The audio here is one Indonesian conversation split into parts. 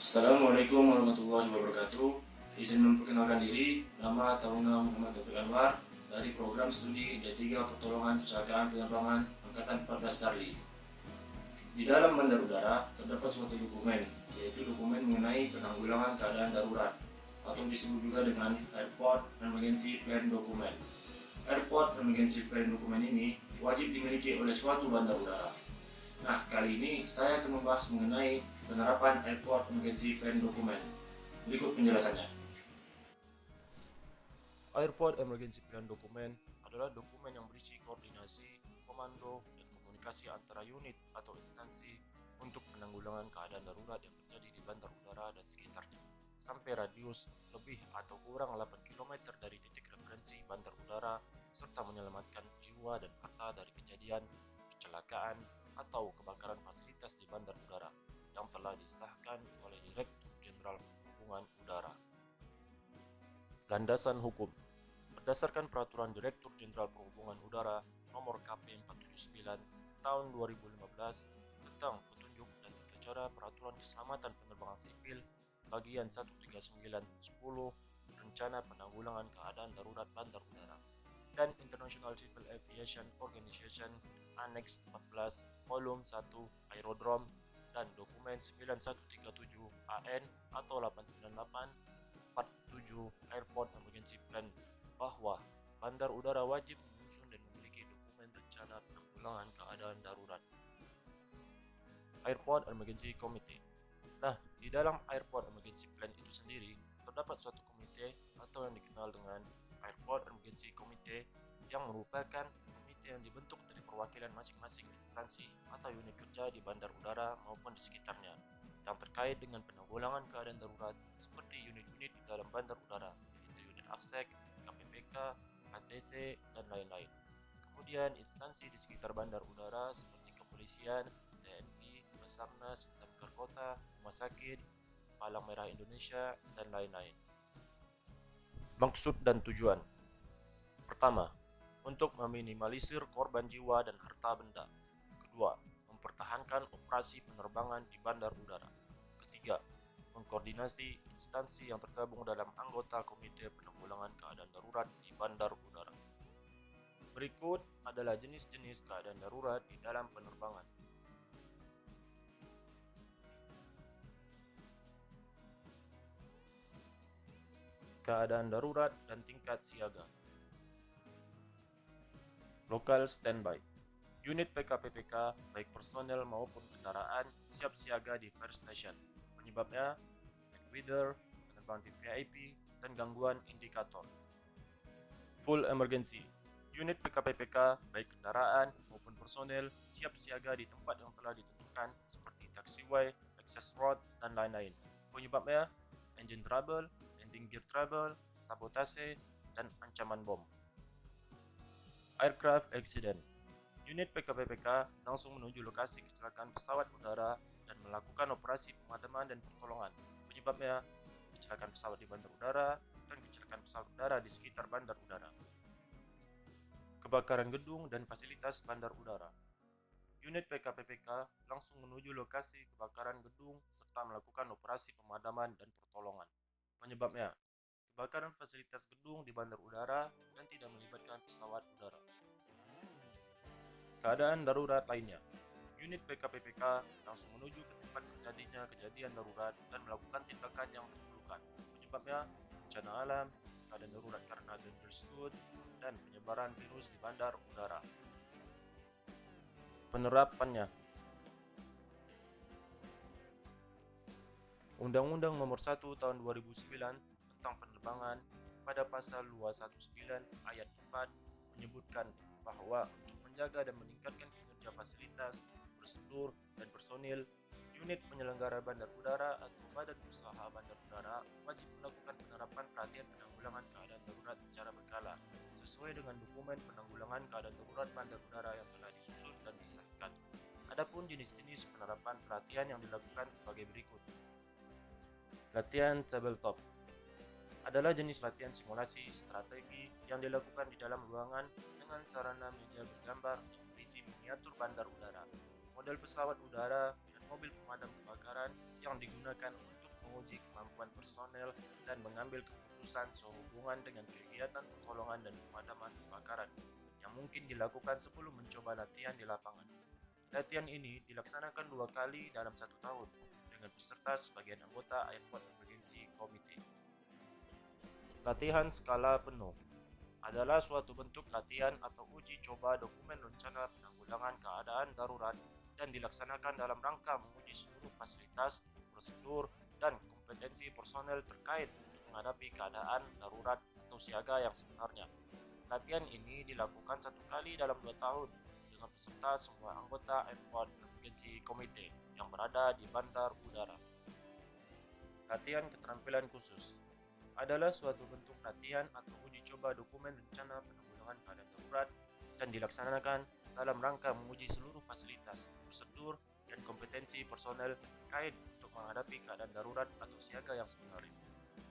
Assalamualaikum warahmatullahi wabarakatuh. Izin memperkenalkan diri, nama Taruna Muhammad Taufik Anwar dari program studi D3 Pertolongan Kecelakaan Penerbangan Angkatan 14 Charlie. Di dalam bandar udara terdapat suatu dokumen, yaitu dokumen mengenai penanggulangan keadaan darurat atau disebut juga dengan Airport Emergency Plan Document. Airport Emergency Plan Document ini wajib dimiliki oleh suatu bandar udara. Nah, kali ini saya akan membahas mengenai penerapan Airport Emergency Plan Document. Berikut penjelasannya. Airport Emergency Plan Document adalah dokumen yang berisi koordinasi, komando, dan komunikasi antara unit atau instansi untuk penanggulangan keadaan darurat yang terjadi di bandar udara dan sekitarnya, sampai radius lebih atau kurang 8 km dari titik referensi bandar udara, serta menyelamatkan jiwa dan harta dari kejadian, kecelakaan, atau kebakaran fasilitas di bandar udara yang telah disahkan oleh Direktur Jenderal Perhubungan Udara. Landasan hukum. Berdasarkan Peraturan Direktur Jenderal Perhubungan Udara Nomor KP 479 Tahun 2015 tentang petunjuk dan tata cara peraturan keselamatan penerbangan sipil Bagian 13910 Rencana Penanggulangan Keadaan Darurat Bandar Udara dan International Civil Aviation Organization Annex 14 Volume 1 Aerodrome dan dokumen 9137 AN atau 898 47 Airport Emergency Plan bahwa bandar udara wajib menyusun dan memiliki dokumen rencana penanggulangan keadaan darurat. Airport Emergency Committee. Nah, di dalam Airport Emergency Plan itu sendiri terdapat suatu komite atau yang dikenal dengan Airport Emergency Committee yang merupakan komite yang dibentuk dari perwakilan masing-masing instansi atau unit kerja di bandar udara maupun di sekitarnya yang terkait dengan penanggulangan keadaan darurat seperti unit-unit di dalam bandar udara, yaitu unit AFSEC, KPPK, ATC, dan lain-lain. Kemudian instansi di sekitar bandar udara seperti kepolisian, TNI, Basarnas, Damkar Kota, Rumah Sakit, Palang Merah Indonesia, dan lain-lain. Maksud dan tujuan. Pertama, untuk meminimalisir korban jiwa dan harta benda. Kedua, mempertahankan operasi penerbangan di bandar udara. Ketiga, mengkoordinasi instansi yang tergabung dalam anggota Komite Penanggulangan Keadaan Darurat di bandar udara. Berikut adalah jenis-jenis keadaan darurat di dalam penerbangan. Keadaan darurat dan tingkat siaga. Local standby. Unit PKPPK, baik personel maupun kendaraan, siap siaga di fire station. Penyebabnya, bad weather, penerbangan VIP, dan gangguan indikator. Full emergency. Unit PKPPK, baik kendaraan maupun personel, siap siaga di tempat yang telah ditentukan seperti taxiway, access road, dan lain-lain. Penyebabnya, engine trouble, landing gear trouble, sabotase, dan ancaman bom. Aircraft accident. Unit PKPPK langsung menuju lokasi kecelakaan pesawat udara dan melakukan operasi pemadaman dan pertolongan. Penyebabnya, kecelakaan pesawat di bandar udara dan kecelakaan pesawat udara di sekitar bandar udara. Kebakaran gedung dan fasilitas bandar udara. Unit PKPPK langsung menuju lokasi kebakaran gedung serta melakukan operasi pemadaman dan pertolongan. Penyebabnya, kebakaran fasilitas gedung di bandar udara dan tidak melibatkan pesawat udara. Keadaan darurat lainnya. Unit PKPPK langsung menuju ke tempat terjadinya kejadian darurat dan melakukan tindakan yang diperlukan. Penyebabnya, bencana alam, keadaan darurat karena dangerous good, dan penyebaran virus di bandar udara. Penerapannya. Undang-Undang Nomor 1 Tahun 2009 tentang penerbangan pada pasal 219 ayat 4 menyebutkan bahwa untuk menjaga dan meningkatkan kinerja fasilitas, prosedur, dan personil, unit penyelenggara bandar udara atau badan usaha bandar udara wajib melakukan penerapan perhatian penanggulangan keadaan darurat secara berkala sesuai dengan dokumen penanggulangan keadaan darurat bandar udara yang telah disusun dan disahkan. Adapun jenis-jenis penerapan perhatian yang dilakukan sebagai berikut. Latihan tabletop adalah jenis latihan simulasi strategi yang dilakukan di dalam ruangan dengan sarana meja bergambar yang berisi miniatur bandar udara, model pesawat udara, dan mobil pemadam kebakaran yang digunakan untuk menguji kemampuan personel dan mengambil keputusan sehubungan dengan kegiatan pertolongan dan pemadaman kebakaran yang mungkin dilakukan sebelum mencoba latihan di lapangan. Latihan ini dilaksanakan 2 kali dalam 1 tahun dengan peserta sebagian anggota Airport Emergency Committee. Latihan skala penuh adalah suatu bentuk latihan atau uji coba dokumen rencana penanggulangan keadaan darurat dan dilaksanakan dalam rangka menguji seluruh fasilitas, prosedur, dan kompetensi personel terkait untuk menghadapi keadaan darurat atau siaga yang sebenarnya. Latihan ini dilakukan 1 kali dalam 2 tahun dengan peserta semua anggota Airport Emergency Committee yang berada di bandar udara. Latihan keterampilan khusus adalah suatu bentuk latihan atau uji coba dokumen rencana penanggulangan keadaan darurat dan dilaksanakan dalam rangka menguji seluruh fasilitas, prosedur, dan kompetensi personel terkait untuk menghadapi keadaan darurat atau siaga yang sebenarnya.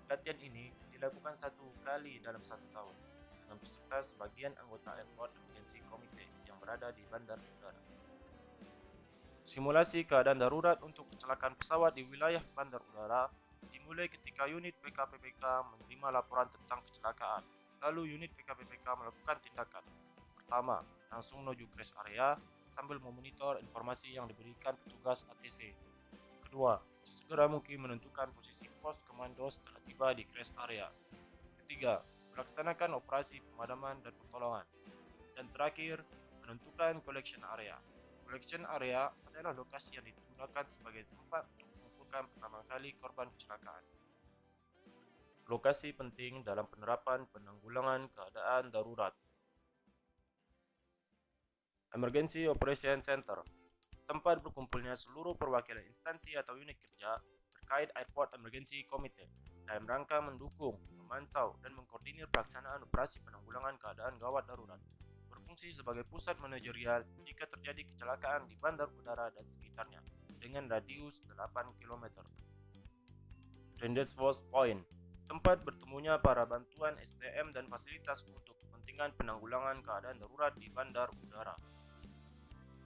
Latihan ini dilakukan 1 kali dalam 1 tahun dengan peserta sebagian anggota Airport Emergency Committee yang berada di bandar udara. Simulasi keadaan darurat untuk kecelakaan pesawat di wilayah bandar udara dimulai ketika unit PKPPK menerima laporan tentang kecelakaan. Lalu unit PKPPK melakukan tindakan. Pertama, langsung menuju crash area sambil memonitor informasi yang diberikan petugas ATC. Kedua, sesegera mungkin menentukan posisi pos komando setelah tiba di crash area. Ketiga, melaksanakan operasi pemadaman dan pertolongan. Dan terakhir, menentukan collection area. Collection area adalah lokasi yang digunakan sebagai tempat untuk mengumpulkan pertama kali korban kecelakaan. Lokasi penting dalam penerapan penanggulangan keadaan darurat. Emergency Operation Center, tempat berkumpulnya seluruh perwakilan instansi atau unit kerja terkait Airport Emergency Committee dalam rangka mendukung, memantau, dan mengkoordinir pelaksanaan operasi penanggulangan keadaan gawat darurat. Berfungsi sebagai pusat manajerial jika terjadi kecelakaan di bandar udara dan sekitarnya dengan radius 8 km. Rendezvous Point, tempat bertemunya para bantuan SDM dan fasilitas untuk kepentingan penanggulangan keadaan darurat di bandar udara.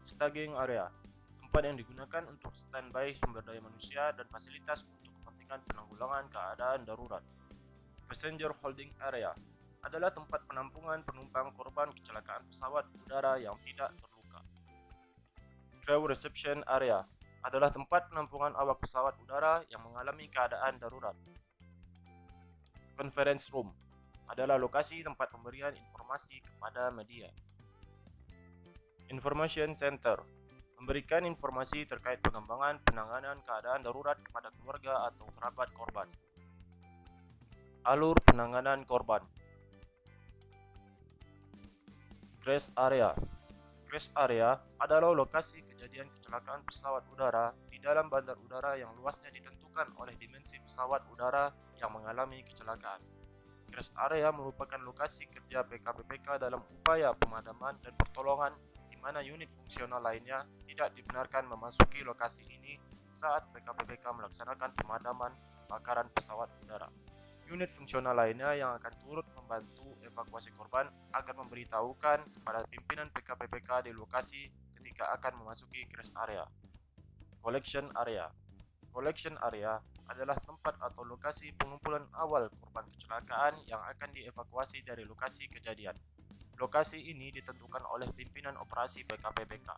Staging Area, tempat yang digunakan untuk standby sumber daya manusia dan fasilitas untuk kepentingan penanggulangan keadaan darurat. Passenger Holding Area adalah tempat penampungan penumpang korban kecelakaan pesawat udara yang tidak terluka. Crew Reception Area adalah tempat penampungan awak pesawat udara yang mengalami keadaan darurat. Conference Room adalah lokasi tempat pemberian informasi kepada media. Information Center memberikan informasi terkait pengembangan penanganan keadaan darurat kepada keluarga atau kerabat korban. Alur penanganan korban. Crash Area. Crash Area adalah lokasi kejadian kecelakaan pesawat udara di dalam bandar udara yang luasnya ditentukan oleh dimensi pesawat udara yang mengalami kecelakaan. Crash Area merupakan lokasi kerja PKPPK dalam upaya pemadaman dan pertolongan di mana unit fungsional lainnya tidak dibenarkan memasuki lokasi ini saat PKPPK melaksanakan pemadaman kebakaran pesawat udara. Unit fungsional lainnya yang akan turut membantu evakuasi korban akan memberitahukan kepada pimpinan PKPPK di lokasi ketika akan memasuki crash area. Collection Area. Collection Area adalah tempat atau lokasi pengumpulan awal korban kecelakaan yang akan dievakuasi dari lokasi kejadian. Lokasi ini ditentukan oleh pimpinan operasi PKPPK.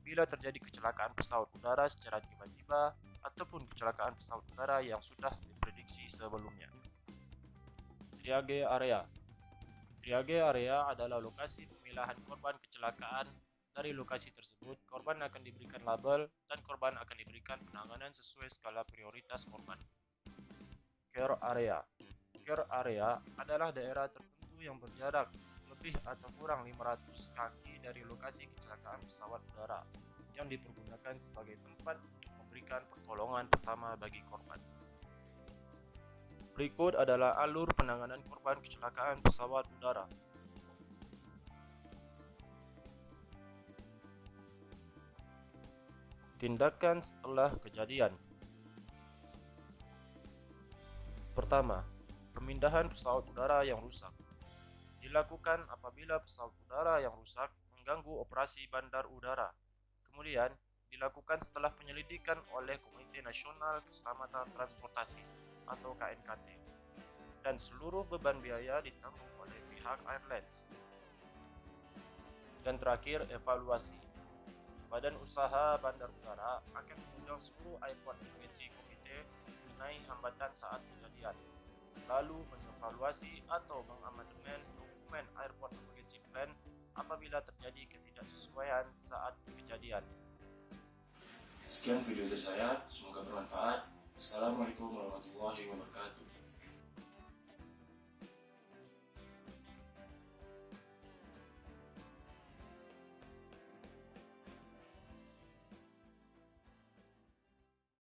Bila terjadi kecelakaan pesawat udara secara tiba-tiba ataupun kecelakaan pesawat udara yang sudah diprediksi sebelumnya. Triage Area. Triage Area adalah lokasi pemilahan korban kecelakaan. Dari lokasi tersebut, korban akan diberikan label dan korban akan diberikan penanganan sesuai skala prioritas korban. Care Area. Care Area adalah daerah tertentu yang berjarak lebih atau kurang 500 kaki dari lokasi kecelakaan pesawat udara yang dipergunakan sebagai tempat untuk memberikan pertolongan pertama bagi korban. Berikut adalah alur penanganan korban kecelakaan pesawat udara. Tindakan setelah kejadian. Pertama, pemindahan pesawat udara yang rusak. Dilakukan apabila pesawat udara yang rusak mengganggu operasi bandar udara. Kemudian, dilakukan setelah penyelidikan oleh Komite Nasional Keselamatan Transportasi atau KNKT, dan seluruh beban biaya ditanggung oleh pihak Airlines. Dan terakhir, evaluasi. Badan Usaha Bandar Udara akan mengundang seluruh airport emergency komite mengenai hambatan saat kejadian, lalu mengevaluasi atau mengamandemen dokumen airport emergency plan apabila terjadi ketidaksesuaian saat kejadian. Sekian video dari saya, semoga bermanfaat. Assalamualaikum warahmatullahi wabarakatuh.